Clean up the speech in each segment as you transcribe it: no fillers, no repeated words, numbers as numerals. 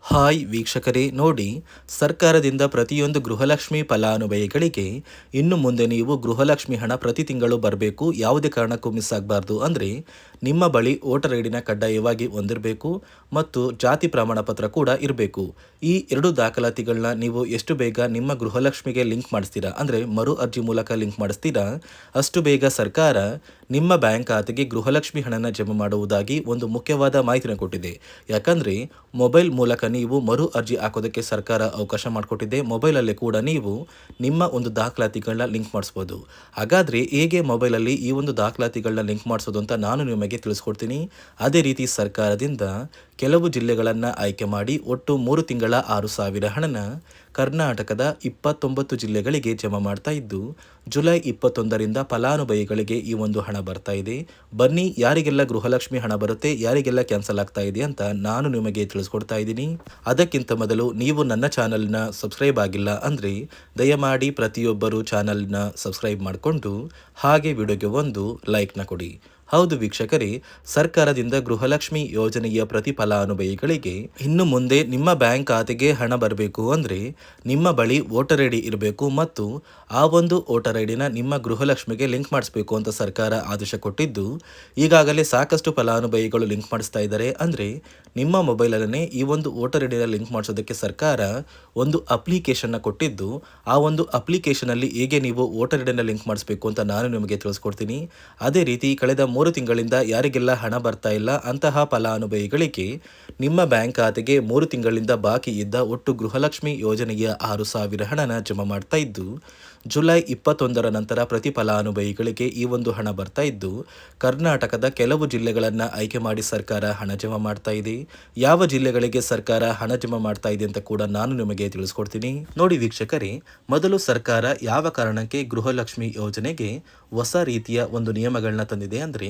Hi ವೀಕ್ಷಕರೇ, ನೋಡಿ, ಸರ್ಕಾರದಿಂದ ಪ್ರತಿಯೊಂದು ಗೃಹಲಕ್ಷ್ಮಿ ಫಲಾನುಭವಿಗಳಿಗೆ ಇನ್ನು ಮುಂದೆ ನೀವು ಗೃಹಲಕ್ಷ್ಮಿ ಹಣ ಪ್ರತಿ ತಿಂಗಳು ಬರಬೇಕು. ಯಾವುದೇ ಕಾರಣಕ್ಕೂ ಮಿಸ್ ಆಗಬಾರ್ದು. ಅಂದರೆ ನಿಮ್ಮ ಬಳಿ ವೋಟರ್ ಐಡಿನ ಕಡ್ಡಾಯವಾಗಿ ಹೊಂದಿರಬೇಕು ಮತ್ತು ಜಾತಿ ಪ್ರಮಾಣ ಪತ್ರ ಕೂಡ ಇರಬೇಕು. ಈ ಎರಡು ದಾಖಲಾತಿಗಳನ್ನ ನೀವು ಎಷ್ಟು ಬೇಗ ನಿಮ್ಮ ಗೃಹಲಕ್ಷ್ಮಿಗೆ ಲಿಂಕ್ ಮಾಡಿಸ್ತೀರಾ, ಅಂದರೆ ಮರು ಅರ್ಜಿ ಮೂಲಕ ಲಿಂಕ್ ಮಾಡಿಸ್ತೀರಾ, ಅಷ್ಟು ಬೇಗ ಸರ್ಕಾರ ನಿಮ್ಮ ಬ್ಯಾಂಕ್ ಖಾತೆಗೆ ಗೃಹಲಕ್ಷ್ಮಿ ಹಣನ ಜಮಾ ಮಾಡುವುದಾಗಿ ಒಂದು ಮುಖ್ಯವಾದ ಮಾಹಿತಿನ ಕೊಟ್ಟಿದೆ. ಯಾಕಂದರೆ ಮೊಬೈಲ್ ಮೂಲಕ ನೀವು ಮರು ಅರ್ಜಿ ಹಾಕೋದಕ್ಕೆ ಸರ್ಕಾರ ಅವಕಾಶ ಮಾಡಿಕೊಟ್ಟಿದೆ. ಮೊಬೈಲಲ್ಲೇ ಕೂಡ ನೀವು ನಿಮ್ಮ ಒಂದು ದಾಖಲಾತಿಗಳನ್ನ ಲಿಂಕ್ ಮಾಡಿಸ್ಬೋದು. ಹಾಗಾದರೆ ಹೇಗೆ ಮೊಬೈಲಲ್ಲಿ ಈ ಒಂದು ದಾಖಲಾತಿಗಳನ್ನ ಲಿಂಕ್ ಮಾಡಿಸೋದು ಅಂತ ನಾನು ನಿಮಗೆ ತಿಳಿಸ್ಕೊಡ್ತೀನಿ. ಅದೇ ರೀತಿ ಸರ್ಕಾರದಿಂದ ಕೆಲವು ಜಿಲ್ಲೆಗಳನ್ನು ಆಯ್ಕೆ ಮಾಡಿ ಒಟ್ಟು 3 ತಿಂಗಳ 6,000 ಹಣನ ಕರ್ನಾಟಕದ 29 ಜಿಲ್ಲೆಗಳಿಗೆ ಜಮಾ ಮಾಡ್ತಾ ಇದ್ದು, ಜುಲೈ 21ರಿಂದ ಫಲಾನುಭವಿಗಳಿಗೆ ಈ ಒಂದು ಹಣ ಬರ್ತಾ ಇದೆ. ಬನ್ನಿ, ಯಾರಿಗೆಲ್ಲ ಗೃಹಲಕ್ಷ್ಮಿ ಹಣ ಬರುತ್ತೆ, ಯಾರಿಗೆಲ್ಲ ಕ್ಯಾನ್ಸಲ್ ಆಗ್ತಾ ಇದೆ ಅಂತ ನಾನು ನಿಮಗೆ ತಿಳಿಸ್ಕೊಡ್ತಾ ಇದ್ದೀನಿ. ಅದಕ್ಕಿಂತ ಮೊದಲು ನೀವು ನನ್ನ ಚಾನಲ್ನ ಸಬ್ಸ್ಕ್ರೈಬ್ ಆಗಿಲ್ಲ ಅಂದರೆ ದಯಮಾಡಿ ಪ್ರತಿಯೊಬ್ಬರು ಚಾನಲ್ನ ಸಬ್ಸ್ಕ್ರೈಬ್ ಮಾಡಿಕೊಂಡು ಹಾಗೆ ವಿಡಿಯೋಗೆ ಒಂದು ಲೈಕ್ನ ಕೊಡಿ. ಹೌದು ವೀಕ್ಷಕರೇ, ಸರ್ಕಾರದಿಂದ ಗೃಹಲಕ್ಷ್ಮಿ ಯೋಜನೆಯ ಪ್ರತಿ ಫಲಾನುಭವಿಗಳಿಗೆ ಇನ್ನು ಮುಂದೆ ನಿಮ್ಮ ಬ್ಯಾಂಕ್ ಖಾತೆಗೆ ಹಣ ಬರಬೇಕು ಅಂದರೆ ನಿಮ್ಮ ಬಳಿ ವೋಟರ್ ಐಡಿ ಇರಬೇಕು ಮತ್ತು ಆ ಒಂದು ವೋಟರ್ ಐಡಿನ ನಿಮ್ಮ ಗೃಹಲಕ್ಷ್ಮಿಗೆ ಲಿಂಕ್ ಮಾಡಿಸ್ಬೇಕು ಅಂತ ಸರ್ಕಾರ ಆದೇಶ ಕೊಟ್ಟಿದ್ದು, ಈಗಾಗಲೇ ಸಾಕಷ್ಟು ಫಲಾನುಭವಿಗಳು ಲಿಂಕ್ ಮಾಡಿಸ್ತಾ ಇದ್ದಾರೆ. ಅಂದರೆ ನಿಮ್ಮ ಮೊಬೈಲಲ್ಲೇ ಈ ಒಂದು ವೋಟರ್ ಐಡಿನ ಲಿಂಕ್ ಮಾಡಿಸೋದಕ್ಕೆ ಸರ್ಕಾರ ಒಂದು ಅಪ್ಲಿಕೇಶನ್ನ ಕೊಟ್ಟಿದ್ದು, ಆ ಒಂದು ಅಪ್ಲಿಕೇಶನಲ್ಲಿ ಹೇಗೆ ನೀವು ವೋಟರ್ ಐಡಿನ ಲಿಂಕ್ ಮಾಡಿಸ್ಬೇಕು ಅಂತ ನಾನು ನಿಮಗೆ ತಿಳಿಸ್ಕೊಡ್ತೀನಿ. ಅದೇ ರೀತಿ ಕಳೆದ 3 ತಿಂಗಳಿಂದ ಯಾರಿಗೆಲ್ಲ ಹಣ ಬರ್ತಾ ಇಲ್ಲ ಅಂತಹ ಫಲಾನುಭವಿಗಳಿಗೆ ನಿಮ್ಮ ಬ್ಯಾಂಕ್ ಖಾತೆಗೆ 3 ತಿಂಗಳಿಂದ ಬಾಕಿ ಇದ್ದ ಒಟ್ಟು ಗೃಹಲಕ್ಷ್ಮಿ ಯೋಜನೆಯ 6,000 ಹಣನ ಜಮಾ ಮಾಡ್ತಾ ಇದ್ದು, ಜುಲೈ 21ರ ನಂತರ ಪ್ರತಿ ಫಲಾನುಭವಿಗಳಿಗೆ ಈ ಒಂದು ಹಣ ಬರ್ತಾ ಇದ್ದು, ಕರ್ನಾಟಕದ ಕೆಲವು ಜಿಲ್ಲೆಗಳನ್ನು ಆಯ್ಕೆ ಮಾಡಿ ಸರ್ಕಾರ ಹಣ ಜಮಾ ಮಾಡ್ತಾ ಇದೆ. ಯಾವ ಜಿಲ್ಲೆಗಳಿಗೆ ಸರ್ಕಾರ ಹಣ ಜಮಾ ಮಾಡ್ತಾ ಇದೆ ಅಂತ ಕೂಡ ನಾನು ನಿಮಗೆ ತಿಳಿಸ್ಕೊಡ್ತೀನಿ. ನೋಡಿ ವೀಕ್ಷಕರೇ, ಮೊದಲು ಸರ್ಕಾರ ಯಾವ ಕಾರಣಕ್ಕೆ ಗೃಹಲಕ್ಷ್ಮಿ ಯೋಜನೆಗೆ ಹೊಸ ರೀತಿಯ ಒಂದು ನಿಯಮಗಳನ್ನ ತಂದಿದೆ ಅಂದರೆ,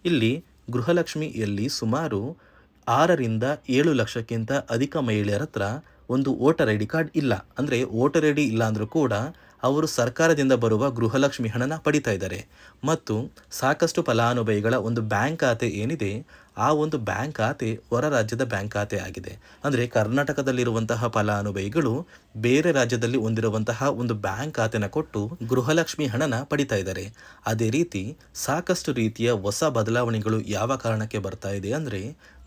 ಇಲ್ಲಿ ಗೃಹಲಕ್ಷ್ಮಿಯಲ್ಲಿ ಸುಮಾರು 6ರಿಂದ 7 ಲಕ್ಷಕ್ಕಿಂತ ಅಧಿಕ ಮಹಿಳೆಯರ ಹತ್ರ ಒಂದು ವೋಟರ್ ಐ ಡಿ ಕಾರ್ಡ್ ಇಲ್ಲ. ಅಂದರೆ ವೋಟರ್ ಐ ಡಿ ಇಲ್ಲ ಅಂದರೂ ಕೂಡ ಅವರು ಸರ್ಕಾರದಿಂದ ಬರುವ ಗೃಹಲಕ್ಷ್ಮಿ ಹಣನ ಪಡಿತಾ ಇದ್ದಾರೆ. ಮತ್ತು ಸಾಕಷ್ಟು ಫಲಾನುಭವಿಗಳ ಒಂದು ಬ್ಯಾಂಕ್ ಖಾತೆ ಏನಿದೆ, ಆ ಒಂದು ಬ್ಯಾಂಕ್ ಖಾತೆ ಹೊರ ರಾಜ್ಯದ ಬ್ಯಾಂಕ್ ಖಾತೆ ಆಗಿದೆ. ಅಂದರೆ ಕರ್ನಾಟಕದಲ್ಲಿರುವಂತಹ ಫಲಾನುಭವಿಗಳು ಬೇರೆ ರಾಜ್ಯದಲ್ಲಿ ಹೊಂದಿರುವಂತಹ ಒಂದು ಬ್ಯಾಂಕ್ ಖಾತೆನ ಕೊಟ್ಟು ಗೃಹಲಕ್ಷ್ಮಿ ಹಣನ ಪಡಿತಾ ಇದ್ದಾರೆ. ಅದೇ ರೀತಿ ಸಾಕಷ್ಟು ರೀತಿಯ ಹೊಸ ಬದಲಾವಣೆಗಳು ಯಾವ ಕಾರಣಕ್ಕೆ ಬರ್ತಾ ಇದೆ ಅಂದರೆ,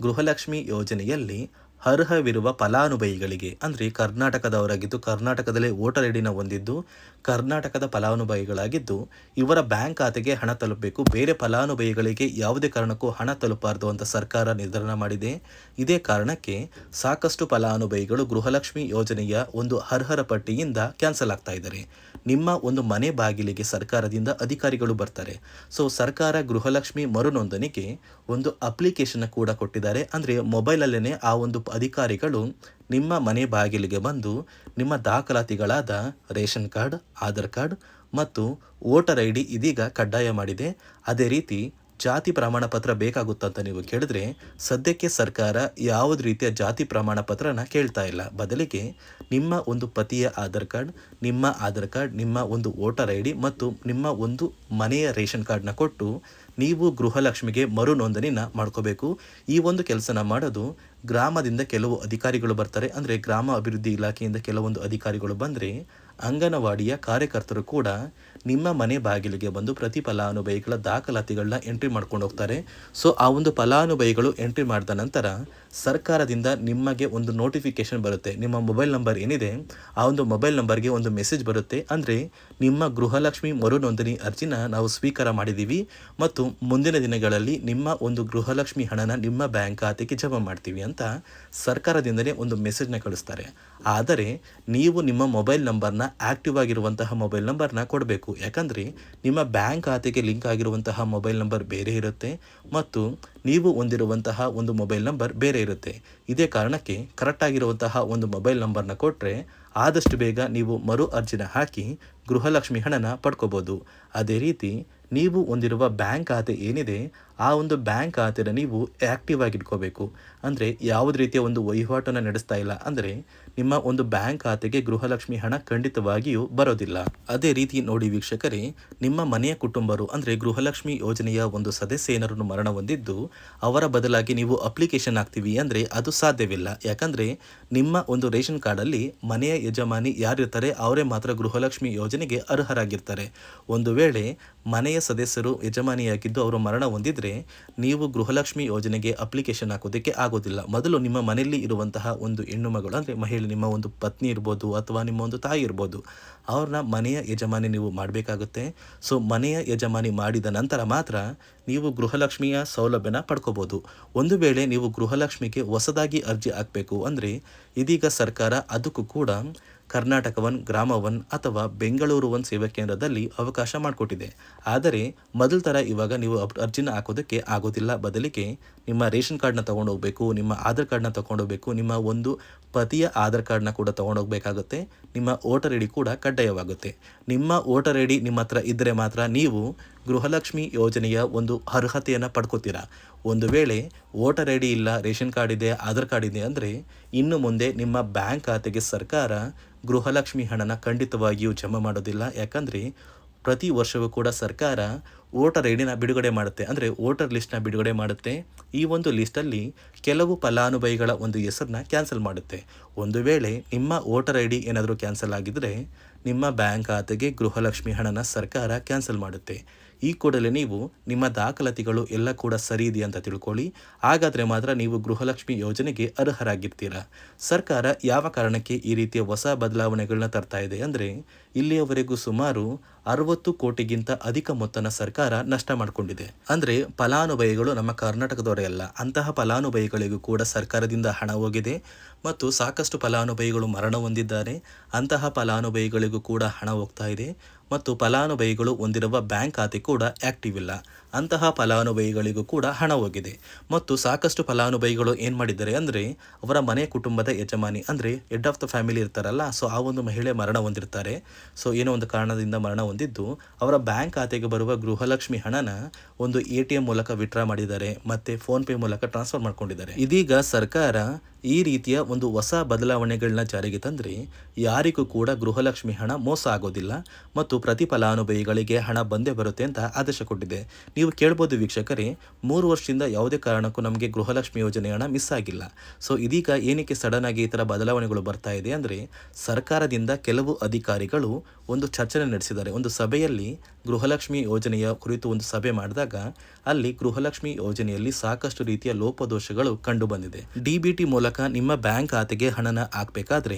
ಗೃಹಲಕ್ಷ್ಮಿ ಯೋಜನೆಯಲ್ಲಿ ಅರ್ಹವಿರುವ ಫಲಾನುಭವಿಗಳಿಗೆ, ಅಂದರೆ ಕರ್ನಾಟಕದವರಾಗಿದ್ದು ಕರ್ನಾಟಕದಲ್ಲೇ ವೋಟರ್ ಐಡಿನ ಹೊಂದಿದ್ದು ಕರ್ನಾಟಕದ ಫಲಾನುಭವಿಗಳಾಗಿದ್ದು ಇವರ ಬ್ಯಾಂಕ್ ಖಾತೆಗೆ ಹಣ ತಲುಪಬೇಕು. ಬೇರೆ ಫಲಾನುಭವಿಗಳಿಗೆ ಯಾವುದೇ ಕಾರಣಕ್ಕೂ ಹಣ ತಲುಪಬಾರದು ಅಂತ ಸರ್ಕಾರ ನಿರ್ಧಾರ ಮಾಡಿದೆ. ಇದೇ ಕಾರಣಕ್ಕೆ ಸಾಕಷ್ಟು ಫಲಾನುಭವಿಗಳು ಗೃಹಲಕ್ಷ್ಮಿ ಯೋಜನೆಯ ಒಂದು ಅರ್ಹರ ಪಟ್ಟಿಯಿಂದ ಕ್ಯಾನ್ಸಲ್ ಆಗ್ತಾ ಇದ್ದಾರೆ. ನಿಮ್ಮ ಒಂದು ಮನೆ ಬಾಗಿಲಿಗೆ ಸರ್ಕಾರದಿಂದ ಅಧಿಕಾರಿಗಳು ಬರ್ತಾರೆ. ಸೊ ಸರ್ಕಾರ ಗೃಹಲಕ್ಷ್ಮಿ ಮರು ನೋಂದಣಿಗೆ ಒಂದು ಅಪ್ಲಿಕೇಶನ್ ಕೂಡ ಕೊಟ್ಟಿದ್ದಾರೆ. ಅಂದರೆ ಮೊಬೈಲಲ್ಲೇ ಆ ಒಂದು ಅಧಿಕಾರಿಗಳು ನಿಮ್ಮ ಮನೆ ಬಾಗಿಲಿಗೆ ಬಂದು ನಿಮ್ಮ ದಾಖಲಾತಿಗಳಾದ ರೇಷನ್ ಕಾರ್ಡ್, ಆಧಾರ್ ಕಾರ್ಡ್ ಮತ್ತು ವೋಟರ್ ಐ ಡಿ ಇದೀಗ ಕಡ್ಡಾಯ ಮಾಡಿದೆ. ಅದೇ ರೀತಿ ಜಾತಿ ಪ್ರಮಾಣ ಪತ್ರ ಬೇಕಾಗುತ್ತಂತ ನೀವು ಕೇಳಿದ್ರೆ, ಸದ್ಯಕ್ಕೆ ಸರ್ಕಾರ ಯಾವುದೇ ರೀತಿಯ ಜಾತಿ ಪ್ರಮಾಣ ಪತ್ರನ ಕೇಳ್ತಾ ಇಲ್ಲ. ಬದಲಿಗೆ ನಿಮ್ಮ ಒಂದು ಪತಿಯ ಆಧಾರ್ ಕಾರ್ಡ್, ನಿಮ್ಮ ಒಂದು ವೋಟರ್ ಐ ಡಿ ಮತ್ತು ನಿಮ್ಮ ಒಂದು ಮನೆಯ ರೇಷನ್ ಕಾರ್ಡ್ನ ಕೊಟ್ಟು ನೀವು ಗೃಹಲಕ್ಷ್ಮಿಗೆ ಮರು ನೋಂದಣಿನ ಮಾಡ್ಕೋಬೇಕು. ಈ ಒಂದು ಕೆಲಸನ ಮಾಡೋದು ಗ್ರಾಮದಿಂದ ಕೆಲವು ಅಧಿಕಾರಿಗಳು ಬರ್ತಾರೆ. ಅಂದರೆ ಗ್ರಾಮ ಅಭಿವೃದ್ಧಿ ಇಲಾಖೆಯಿಂದ ಕೆಲವೊಂದು ಅಧಿಕಾರಿಗಳು ಬಂದರೆ ಅಂಗನವಾಡಿಯ ಕಾರ್ಯಕರ್ತರು ಕೂಡ ನಿಮ್ಮ ಮನೆ ಬಾಗಿಲಿಗೆ ಬಂದು ಪ್ರತಿ ಫಲಾನುಭವಿಗಳ ದಾಖಲಾತಿಗಳನ್ನ ಎಂಟ್ರಿ ಮಾಡ್ಕೊಂಡು ಹೋಗ್ತಾರೆ. ಸೊ ಆ ಒಂದು ಫಲಾನುಭವಿಗಳು ಎಂಟ್ರಿ ಮಾಡಿದ ನಂತರ ಸರ್ಕಾರದಿಂದ ನಿಮಗೆ ಒಂದು ನೋಟಿಫಿಕೇಶನ್ ಬರುತ್ತೆ. ನಿಮ್ಮ ಮೊಬೈಲ್ ನಂಬರ್ ಏನಿದೆ ಆ ಒಂದು ಮೊಬೈಲ್ ನಂಬರ್ಗೆ ಒಂದು ಮೆಸೇಜ್ ಬರುತ್ತೆ. ಅಂದರೆ ನಿಮ್ಮ ಗೃಹಲಕ್ಷ್ಮಿ ಮರು ನೋಂದಣಿ ಅರ್ಜಿನ ನಾವು ಸ್ವೀಕಾರ ಮಾಡಿದ್ದೀವಿ ಮತ್ತು ಮುಂದಿನ ದಿನಗಳಲ್ಲಿ ನಿಮ್ಮ ಒಂದು ಗೃಹಲಕ್ಷ್ಮಿ ಹಣನ ನಿಮ್ಮ ಬ್ಯಾಂಕ್ ಖಾತೆಗೆ ಜಮಾ ಮಾಡ್ತೀವಿ ಅಂತ ಸರ್ಕಾರದಿಂದಲೇ ಒಂದು ಮೆಸೇಜ್ನ ಕಳಿಸ್ತಾರೆ. ಆದರೆ ನೀವು ನಿಮ್ಮ ಮೊಬೈಲ್ ನಂಬರ್ನ ಆಕ್ಟಿವ್ ಆಗಿರುವಂತಹ ಮೊಬೈಲ್ ನಂಬರ್ನ ಕೊಡಬೇಕು. ಯಾಕಂದರೆ ನಿಮ್ಮ ಬ್ಯಾಂಕ್ ಖಾತೆಗೆ ಲಿಂಕ್ ಆಗಿರುವಂತಹ ಮೊಬೈಲ್ ನಂಬರ್ ಬೇರೆ ಇರುತ್ತೆ ಮತ್ತು ನೀವು ಹೊಂದಿರುವಂತಹ ಒಂದು ಮೊಬೈಲ್ ನಂಬರ್ ಬೇರೆ ಇರುತ್ತೆ. ಇದೇ ಕಾರಣಕ್ಕೆ ಕರೆಕ್ಟ್ ಆಗಿರುವಂತಹ ಒಂದು ಮೊಬೈಲ್ ನಂಬರ್ನ ಕೊಟ್ಟರೆ ಆದಷ್ಟು ಬೇಗ ನೀವು ಮರು ಅರ್ಜಿನ ಹಾಕಿ ಗೃಹಲಕ್ಷ್ಮಿ ಹಣನ ಪಡ್ಕೋಬೋದು. ಅದೇ ರೀತಿ ನೀವು ಹೊಂದಿರುವ ಬ್ಯಾಂಕ್ ಖಾತೆ ಏನಿದೆ ಆ ಒಂದು ಬ್ಯಾಂಕ್ ಖಾತೆನ ನೀವು ಆ್ಯಕ್ಟಿವ್ ಆಗಿ ಇಟ್ಕೋಬೇಕು. ಅಂದರೆ ಯಾವುದೇ ರೀತಿಯ ಒಂದು ವಹಿವಾಟನ್ನು ನಡೆಸ್ತಾ ಇಲ್ಲ ಅಂದರೆ ನಿಮ್ಮ ಒಂದು ಬ್ಯಾಂಕ್ ಖಾತೆಗೆ ಗೃಹಲಕ್ಷ್ಮಿ ಹಣ ಖಂಡಿತವಾಗಿಯೂ ಬರೋದಿಲ್ಲ. ಅದೇ ರೀತಿ ನೋಡಿ ವೀಕ್ಷಕರೇ, ನಿಮ್ಮ ಮನೆಯ ಕುಟುಂಬರು ಅಂದರೆ ಗೃಹಲಕ್ಷ್ಮಿ ಯೋಜನೆಯ ಒಂದು ಸದಸ್ಯ ಏನಾರು ಮರಣ ಹೊಂದಿದ್ದು ಅವರ ಬದಲಾಗಿ ನೀವು ಅಪ್ಲಿಕೇಶನ್ ಹಾಕ್ತೀವಿ ಅಂದರೆ ಅದು ಸಾಧ್ಯವಿಲ್ಲ. ಯಾಕಂದರೆ ನಿಮ್ಮ ಒಂದು ರೇಷನ್ ಕಾರ್ಡಲ್ಲಿ ಮನೆಯ ಯಜಮಾನಿ ಯಾರಿರ್ತಾರೆ ಅವರೇ ಮಾತ್ರ ಗೃಹಲಕ್ಷ್ಮಿ ಯೋಜನೆಗೆ ಅರ್ಹರಾಗಿರ್ತಾರೆ. ಒಂದು ವೇಳೆ ಮನೆಯ ಸದಸ್ಯರು ಯಜಮಾನಿಯಾಗಿದ್ದು ಅವರು ಮರಣ ಹೊಂದಿದ್ರೆ ನೀವು ಗೃಹಲಕ್ಷ್ಮಿ ಯೋಜನೆಗೆ ಅಪ್ಲಿಕೇಶನ್ ಹಾಕೋದಕ್ಕೆ ಆಗೋದಿಲ್ಲ. ಮೊದಲು ನಿಮ್ಮ ಮನೆಯಲ್ಲಿ ಇರುವಂತಹ ಒಂದು ಹೆಣ್ಣು ಮಗಳು ಅಂದರೆ ಮಹಿಳೆ, ನಿಮ್ಮ ಒಂದು ಪತ್ನಿ ಇರ್ಬೋದು ಅಥವಾ ನಿಮ್ಮ ಒಂದು ತಾಯಿ ಇರ್ಬೋದು, ಅವ್ರನ್ನ ಮನೆಯ ಯಜಮಾನಿ ನೀವು ಮಾಡಬೇಕಾಗುತ್ತೆ. ಸೊ ಮನೆಯ ಯಜಮಾನಿ ಮಾಡಿದ ನಂತರ ಮಾತ್ರ ನೀವು ಗೃಹಲಕ್ಷ್ಮಿಯ ಸೌಲಭ್ಯನ ಪಡ್ಕೋಬೋದು. ಒಂದು ವೇಳೆ ನೀವು ಗೃಹಲಕ್ಷ್ಮಿಗೆ ಹೊಸದಾಗಿ ಅರ್ಜಿ ಹಾಕಬೇಕು ಅಂದರೆ ಇದೀಗ ಸರ್ಕಾರ ಅದಕ್ಕೂ ಕೂಡ ಕರ್ನಾಟಕ ಒನ್, ಗ್ರಾಮ ಒನ್ ಅಥವಾ ಬೆಂಗಳೂರು ಒನ್ ಸೇವಾ ಕೇಂದ್ರದಲ್ಲಿ ಅವಕಾಶ ಮಾಡಿಕೊಟ್ಟಿದೆ. ಆದರೆ ಮೊದಲ ಥರ ಇವಾಗ ನೀವು ಅರ್ಜಿನ ಹಾಕೋದಕ್ಕೆ ಆಗೋದಿಲ್ಲ. ಬದಲಿಗೆ ನಿಮ್ಮ ರೇಷನ್ ಕಾರ್ಡ್ನ ತೊಗೊಂಡೋಗ್ಬೇಕು, ನಿಮ್ಮ ಆಧಾರ್ ಕಾರ್ಡ್ನ ತೊಗೊಂಡೋಗ್ಬೇಕು, ನಿಮ್ಮ ಒಂದು ಪತಿಯ ಆಧಾರ್ ಕಾರ್ಡ್ನ ಕೂಡ ತೊಗೊಂಡೋಗ್ಬೇಕಾಗುತ್ತೆ, ನಿಮ್ಮ ವೋಟರ್ ಐ ಡಿ ಕೂಡ ಕಡ್ಡಾಯವಾಗುತ್ತೆ. ನಿಮ್ಮ ವೋಟರ್ ಐ ಡಿ ನಿಮ್ಮ ಹತ್ರ ಇದ್ದರೆ ಮಾತ್ರ ನೀವು ಗೃಹಲಕ್ಷ್ಮಿ ಯೋಜನೆಯ ಒಂದು ಅರ್ಹತೆಯನ್ನು ಪಡ್ಕೋತೀರಾ. ಒಂದು ವೇಳೆ ವೋಟರ್ ಐ ಡಿ ಇಲ್ಲ, ರೇಷನ್ ಕಾರ್ಡ್ ಇದೆ, ಆಧಾರ್ ಕಾರ್ಡ್ ಇದೆ ಅಂದರೆ ಇನ್ನು ಮುಂದೆ ನಿಮ್ಮ ಬ್ಯಾಂಕ್ ಖಾತೆಗೆ ಸರ್ಕಾರ ಗೃಹಲಕ್ಷ್ಮಿ ಹಣನ ಖಂಡಿತವಾಗಿಯೂ ಜಮಾ ಮಾಡೋದಿಲ್ಲ. ಯಾಕಂದರೆ ಪ್ರತಿ ವರ್ಷವೂ ಕೂಡ ಸರ್ಕಾರ ವೋಟರ್ ಐ ಡಿನ ಬಿಡುಗಡೆ ಮಾಡುತ್ತೆ, ಅಂದರೆ ವೋಟರ್ ಲಿಸ್ಟ್ನ ಬಿಡುಗಡೆ ಮಾಡುತ್ತೆ. ಈ ಒಂದು ಲಿಸ್ಟಲ್ಲಿ ಕೆಲವು ಫಲಾನುಭವಿಗಳ ಒಂದು ಹೆಸರನ್ನ ಕ್ಯಾನ್ಸಲ್ ಮಾಡುತ್ತೆ. ಒಂದು ವೇಳೆ ನಿಮ್ಮ ವೋಟರ್ ಐ ಡಿ ಏನಾದರೂ ಕ್ಯಾನ್ಸಲ್ ಆಗಿದ್ದರೆ ನಿಮ್ಮ ಬ್ಯಾಂಕ್ ಖಾತೆಗೆ ಗೃಹಲಕ್ಷ್ಮಿ ಹಣನ ಸರ್ಕಾರ ಕ್ಯಾನ್ಸಲ್ ಮಾಡುತ್ತೆ. ಈ ಕೂಡಲೇ ನೀವು ನಿಮ್ಮ ದಾಖಲಾತಿಗಳು ಎಲ್ಲ ಕೂಡ ಸರಿ ಇದೆ ಅಂತ ತಿಳ್ಕೊಳ್ಳಿ. ಹಾಗಾದರೆ ಮಾತ್ರ ನೀವು ಗೃಹಲಕ್ಷ್ಮಿ ಯೋಜನೆಗೆ ಅರ್ಹರಾಗಿರ್ತೀರ. ಸರ್ಕಾರ ಯಾವ ಕಾರಣಕ್ಕೆ ಈ ರೀತಿಯ ಹೊಸ ಬದಲಾವಣೆಗಳನ್ನ ತರ್ತಾ ಇದೆ ಅಂದರೆ ಇಲ್ಲಿಯವರೆಗೂ ಸುಮಾರು 60 ಕೋಟಿಗಿಂತ ಅಧಿಕ ಮೊತ್ತನ ಸರ್ಕಾರ ನಷ್ಟ ಮಾಡಿಕೊಂಡಿದೆ. ಅಂದರೆ ಫಲಾನುಭವಿಗಳು ನಮ್ಮ ಕರ್ನಾಟಕದವರೇ ಅಲ್ಲ, ಅಂತಹ ಫಲಾನುಭವಿಗಳಿಗೂ ಕೂಡ ಸರ್ಕಾರದಿಂದ ಹಣ ಹೋಗಿದೆ ಮತ್ತು ಸಾಕಷ್ಟು ಫಲಾನುಭವಿಗಳು ಮರಣ ಹೊಂದಿದ್ದಾರೆ. ಅಂತಹ ಫಲಾನುಭವಿಗಳಿಗೂ ಕೂಡ ಹಣ ಹೋಗ್ತಾ ಇದೆ ಮತ್ತು ಫಲಾನುಭವಿಗಳು ಹೊಂದಿರುವ ಬ್ಯಾಂಕ್ ಖಾತೆ ಕೂಡ ಆ್ಯಕ್ಟಿವ್ ಇಲ್ಲ. ಅಂತಹ ಫಲಾನುಭವಿಗಳಿಗೂ ಕೂಡ ಹಣ ಹೋಗಿದೆ ಮತ್ತು ಸಾಕಷ್ಟು ಫಲಾನುಭವಿಗಳು ಏನು ಮಾಡಿದ್ದಾರೆ ಅಂದರೆ ಅವರ ಮನೆ ಕುಟುಂಬದ ಯಜಮಾನಿ ಅಂದರೆ ಹೆಡ್ ಆಫ್ ದ ಫ್ಯಾಮಿಲಿ ಇರ್ತಾರಲ್ಲ, ಸೊ ಆ ಒಂದು ಮಹಿಳೆ ಮರಣ ಹೊಂದಿರ್ತಾರೆ. ಸೊ ಏನೋ ಒಂದು ಕಾರಣದಿಂದ ಮರಣ ಹೊಂದಿದ್ದು ಅವರ ಬ್ಯಾಂಕ್ ಖಾತೆಗೆ ಬರುವ ಗೃಹಲಕ್ಷ್ಮಿ ಹಣನ ಒಂದು ATM ಮೂಲಕ ವಿತ್ಡ್ರಾ ಮಾಡಿದ್ದಾರೆ ಮತ್ತು ಫೋನ್ಪೇ ಮೂಲಕ ಟ್ರಾನ್ಸ್ಫರ್ ಮಾಡ್ಕೊಂಡಿದ್ದಾರೆ. ಇದೀಗ ಸರ್ಕಾರ ಈ ರೀತಿಯ ಒಂದು ಹೊಸ ಬದಲಾವಣೆಗಳನ್ನ ಜಾರಿಗೆ ತಂದರೆ ಯಾರಿಗೂ ಕೂಡ ಗೃಹಲಕ್ಷ್ಮಿ ಹಣ ಮೋಸ ಆಗೋದಿಲ್ಲ ಮತ್ತು ಪ್ರತಿ ಫಲಾನುಭವಿಗಳಿಗೆ ಹಣ ಬಂದೇ ಬರುತ್ತೆ ಅಂತ ಆದೇಶ ಕೊಟ್ಟಿದೆ. ನೀವು ಕೇಳ್ಬೋದು ವೀಕ್ಷಕರೇ, 3 ವರ್ಷದಿಂದ ಯಾವುದೇ ಕಾರಣಕ್ಕೂ ನಮಗೆ ಗೃಹಲಕ್ಷ್ಮಿ ಯೋಜನೆ ಹಣ ಮಿಸ್ ಆಗಿಲ್ಲ. ಸೊ ಇದೀಗ ಏನಕ್ಕೆ ಸಡನ್ ಆಗಿ ಈ ಥರ ಬದಲಾವಣೆಗಳು ಬರ್ತಾ ಇದೆ ಅಂದರೆ ಸರ್ಕಾರದಿಂದ ಕೆಲವು ಅಧಿಕಾರಿಗಳು ಒಂದು ಚರ್ಚೆ ನಡೆಸಿದ್ದಾರೆ. ಒಂದು ಸಭೆಯಲ್ಲಿ ಗೃಹಲಕ್ಷ್ಮಿ ಯೋಜನೆಯ ಕುರಿತು ಒಂದು ಸಭೆ ಮಾಡಿದಾಗ ಅಲ್ಲಿ ಗೃಹಲಕ್ಷ್ಮಿ ಯೋಜನೆಯಲ್ಲಿ ಸಾಕಷ್ಟು ರೀತಿಯ ಲೋಪದೋಷಗಳು ಕಂಡು ಬಂದಿದೆ. DBT ಮೂಲಕ ನಿಮ್ಮ ಬ್ಯಾಂಕ್ ಖಾತೆಗೆ ಹಣನ ಹಾಕಬೇಕಾದ್ರೆ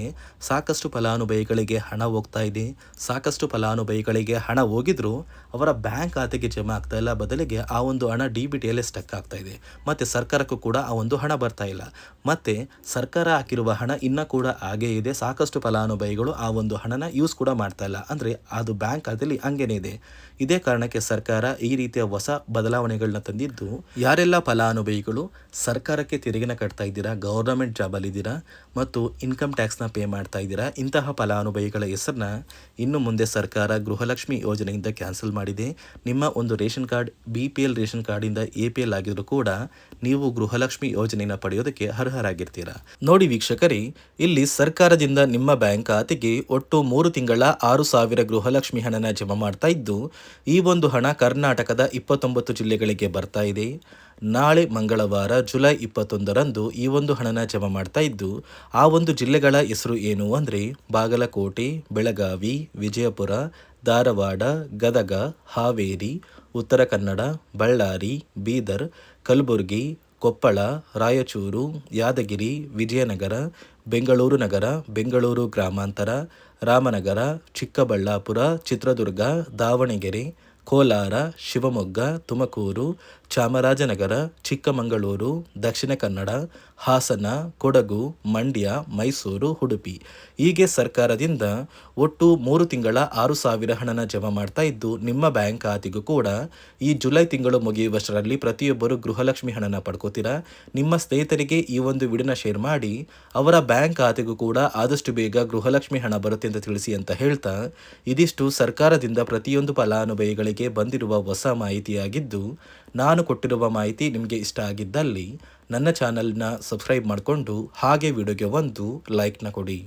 ಸಾಕಷ್ಟು ಫಲಾನುಭವಿಗಳಿಗೆ ಹಣ ಹೋಗ್ತಾ ಇದೆ. ಸಾಕಷ್ಟು ಫಲಾನುಭವಿಗಳಿಗೆ ಹಣ ಹೋಗಿದ್ರು ಅವರ ಬ್ಯಾಂಕ್ ಖಾತೆಗೆ ಜಮಾ ಆಗ್ತಾ ಇಲ್ಲ, ಬದಲಿಗೆ ಆ ಒಂದು ಹಣ DBTಯಲ್ಲೇ ಸ್ಟಕ್ ಆಗ್ತಾ ಇದೆ. ಮತ್ತು ಸರ್ಕಾರಕ್ಕೂ ಕೂಡ ಆ ಒಂದು ಹಣ ಬರ್ತಾ ಇಲ್ಲ. ಮತ್ತು ಸರ್ಕಾರ ಹಾಕಿರುವ ಹಣ ಇನ್ನೂ ಕೂಡ ಹಾಗೇ ಇದೆ. ಸಾಕಷ್ಟು ಫಲಾನುಭವಿಗಳು ಆ ಒಂದು ಹಣನ ಯೂಸ್ ಕೂಡ ಮಾಡ್ತಾ ಇಲ್ಲ, ಅಂದರೆ ಅದು ಬ್ಯಾಂಕ್ ಖಾತೆಯಲ್ಲಿ ಹಂಗೇನೆ ಇದೆ. ಇದೇ ಕಾರಣಕ್ಕೆ ಸರ್ಕಾರ ಈ ರೀತಿಯ ಹೊಸ ಬದಲಾವಣೆಗಳನ್ನ ತಂದಿದ್ದು, ಯಾರೆಲ್ಲ ಫಲಾನುಭವಿಗಳು ಸರ್ಕಾರಕ್ಕೆ ತೆರಿಗೆನ ಕಟ್ತಾ ಇದ್ದೀರಾ, ಗೌರ್ನಮೆಂಟ್ ಜಾಬಲ್ಲಿದ್ದೀರಾ ಮತ್ತು ಇನ್ಕಮ್ ಟ್ಯಾಕ್ಸ್ನ ಪೇ ಮಾಡ್ತಾ ಇದ್ದೀರಾ, ಇಂತಹ ಫಲಾನುಭವಿಗಳ ಹೆಸರನ್ನ ಇನ್ನು ಮುಂದೆ ಸರ್ಕಾರ ಗೃಹಲಕ್ಷ್ಮಿ ಯೋಜನೆಯಿಂದ ಕ್ಯಾನ್ಸಲ್ ಮಾಡಿದೆ. ನಿಮ್ಮ ಒಂದು ರೇಷನ್ ಕಾರ್ಡ್ BPL ರೇಷನ್ ಕಾರ್ಡಿಂದ APL ಆಗಿದ್ರು ಕೂಡ ನೀವು ಗೃಹಲಕ್ಷ್ಮಿ ಯೋಜನೆಯನ್ನು ಪಡೆಯೋದಕ್ಕೆ ಅರ್ಹರಾಗಿರ್ತೀರಾ. ನೋಡಿ ವೀಕ್ಷಕರೇ, ಇಲ್ಲಿ ಸರ್ಕಾರದಿಂದ ನಿಮ್ಮ ಬ್ಯಾಂಕ್ ಖಾತೆಗೆ ಒಟ್ಟು 3 ತಿಂಗಳ 6,000 ಗೃಹಲಕ್ಷ್ಮಿ ಹಣನ ಜಮಾ ಮಾಡ್ತಾ ಇದ್ದು ಈ ಒಂದು ಹಣ ಕರ್ನಾಟಕದ 29 ಜಿಲ್ಲೆಗಳಿಗೆ ಬರ್ತಾ ಇದೆ. ನಾಳೆ ಮಂಗಳವಾರ ಜುಲೈ 21ರಂದು ಈ ಒಂದು ಹಣನ ಜಮಾ ಮಾಡ್ತಾ ಇದ್ದು ಆ ಒಂದು ಜಿಲ್ಲೆಗಳ ಹೆಸರು ಏನು ಅಂದರೆ ಬಾಗಲಕೋಟೆ, ಬೆಳಗಾವಿ, ವಿಜಯಪುರ, ಧಾರವಾಡ, ಗದಗ, ಹಾವೇರಿ, ಉತ್ತರ ಕನ್ನಡ, ಬಳ್ಳಾರಿ, ಬೀದರ್, ಕಲಬುರಗಿ, ಕೊಪ್ಪಳ, ರಾಯಚೂರು, ಯಾದಗಿರಿ, ವಿಜಯನಗರ, ಬೆಂಗಳೂರು ನಗರ, ಬೆಂಗಳೂರು ಗ್ರಾಮಾಂತರ, ರಾಮನಗರ, ಚಿಕ್ಕಬಳ್ಳಾಪುರ, ಚಿತ್ರದುರ್ಗ, ದಾವಣಗೆರೆ, ಕೋಲಾರ, ಶಿವಮೊಗ್ಗ, ತುಮಕೂರು, ಚಾಮರಾಜನಗರ, ಚಿಕ್ಕಮಗಳೂರು, ದಕ್ಷಿಣ ಕನ್ನಡ, ಹಾಸನ, ಕೊಡಗು, ಮಂಡ್ಯ, ಮೈಸೂರು, ಉಡುಪಿ ಹೀಗೆ ಸರ್ಕಾರದಿಂದ ಒಟ್ಟು 3 ತಿಂಗಳ 6,000 ಹಣನ ಜಮಾ ಮಾಡ್ತಾ ಇದ್ದು ನಿಮ್ಮ ಬ್ಯಾಂಕ್ ಖಾತೆಗೂ ಕೂಡ ಈ ಜುಲೈ ತಿಂಗಳು ಮುಗಿಯುವಷ್ಟರಲ್ಲಿ ಪ್ರತಿಯೊಬ್ಬರು ಗೃಹಲಕ್ಷ್ಮಿ ಹಣನ ಪಡ್ಕೋತೀರಾ. ನಿಮ್ಮ ಸ್ನೇಹಿತರಿಗೆ ಈ ಒಂದು ವಿಡಿಯೋನ ಶೇರ್ ಮಾಡಿ ಅವರ ಬ್ಯಾಂಕ್ ಖಾತೆಗೂ ಕೂಡ ಆದಷ್ಟು ಬೇಗ ಗೃಹಲಕ್ಷ್ಮಿ ಹಣ ಬರುತ್ತೆ ಅಂತ ತಿಳಿಸಿ ಅಂತ ಹೇಳ್ತಾ, ಇದಿಷ್ಟು ಸರ್ಕಾರದಿಂದ ಪ್ರತಿಯೊಂದು ಫಲಾನುಭವಿಗಳಿಗೆ ಬಂದಿರುವ ಹೊಸ ಮಾಹಿತಿಯಾಗಿದ್ದು, ನಾನು ಕೊಟ್ಟಿರುವ ಮಾಹಿತಿ ನಿಮಗೆ ಇಷ್ಟ ಆಗಿದ್ದಲ್ಲಿ ನನ್ನ ಚಾನಲ್ನ ಸಬ್ಸ್ಕ್ರೈಬ್ ಮಾಡಿಕೊಂಡು ಹಾಗೆ ವಿಡಿಯೋಗೆ ಒಂದು ಲೈಕ್ನ ಕೊಡಿ.